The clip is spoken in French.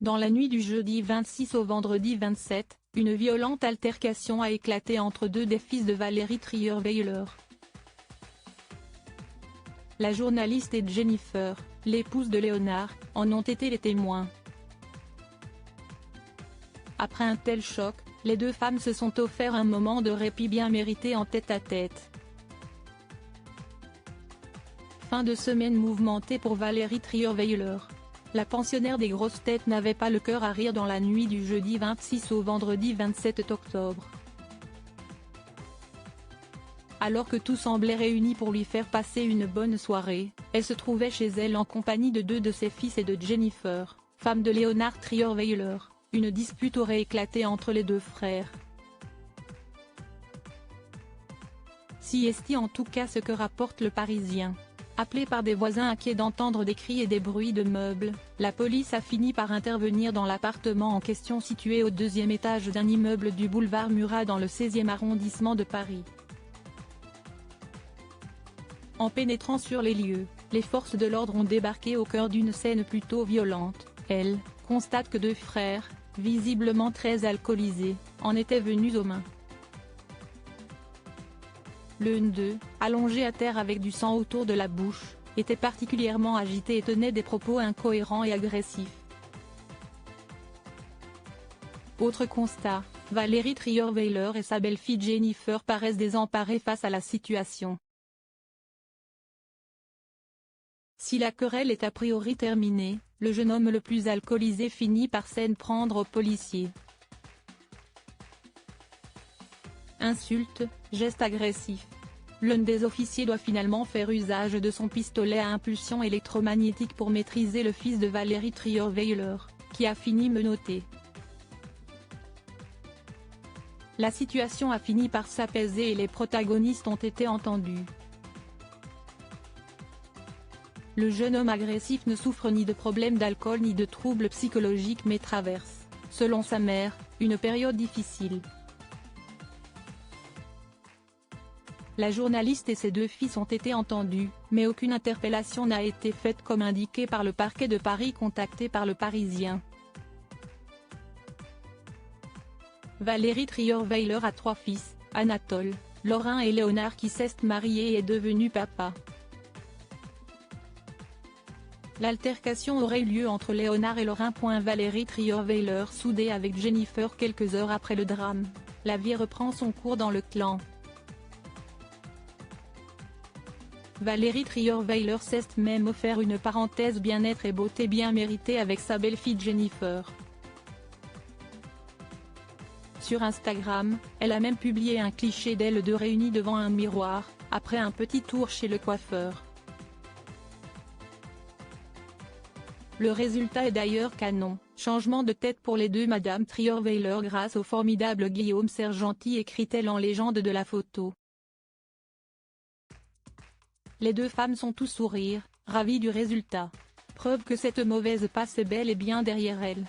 Dans la nuit du jeudi 26 au vendredi 27, une violente altercation a éclaté entre deux des fils de Valérie Trierweiler. La journaliste et Jennifer, l'épouse de Léonard, en ont été les témoins. Après un tel choc, les deux femmes se sont offert un moment de répit bien mérité en tête-à-tête. Fin de semaine mouvementée pour Valérie Trierweiler. La pensionnaire des grosses têtes n'avait pas le cœur à rire dans la nuit du jeudi 26 au vendredi 27 octobre. Alors que tout semblait réuni pour lui faire passer une bonne soirée, elle se trouvait chez elle en compagnie de deux de ses fils et de Jennifer, femme de Léonard Trierweiler. Une dispute aurait éclaté entre les deux frères. Si est en tout cas ce que rapporte Le Parisien. Appelée par des voisins inquiets d'entendre des cris et des bruits de meubles, la police a fini par intervenir dans l'appartement en question situé au deuxième étage d'un immeuble du boulevard Murat dans le 16e arrondissement de Paris. En pénétrant sur les lieux, les forces de l'ordre ont débarqué au cœur d'une scène plutôt violente. Elles constatent que deux frères, visiblement très alcoolisés, en étaient venus aux mains. L'un d'eux, allongé à terre avec du sang autour de la bouche, était particulièrement agité et tenait des propos incohérents et agressifs. Autre constat, Valérie Trierweiler et sa belle-fille Jennifer paraissent désemparées face à la situation. Si la querelle est a priori terminée, le jeune homme le plus alcoolisé finit par s'en prendre aux policiers. Insultes, gestes agressifs. L'un des officiers doit finalement faire usage de son pistolet à impulsion électromagnétique pour maîtriser le fils de Valérie Trierweiler, qui a fini menotté. La situation a fini par s'apaiser et les protagonistes ont été entendus. Le jeune homme agressif ne souffre ni de problèmes d'alcool ni de troubles psychologiques mais traverse, selon sa mère, une période difficile. La journaliste et ses deux fils ont été entendus, mais aucune interpellation n'a été faite comme indiqué par le parquet de Paris contacté par Le Parisien. Valérie Trierweiler a trois fils, Anatole, Laurent et Léonard qui s'est marié et est devenu papa. L'altercation aurait eu lieu entre Léonard et Laurent. Valérie Trierweiler soudée avec Jennifer quelques heures après le drame. La vie reprend son cours dans le clan. Valérie Trierweiler s'est même offert une parenthèse bien-être et beauté bien méritée avec sa belle-fille Jennifer. Sur Instagram, elle a même publié un cliché d'elle deux réunies devant un miroir, après un petit tour chez le coiffeur. Le résultat est d'ailleurs canon, changement de tête pour les deux Madame Trierweiler grâce au formidable Guillaume Sergenty, écrit-elle en légende de la photo. Les deux femmes sont tout sourire, ravies du résultat. Preuve que cette mauvaise passe est bel et bien derrière elles.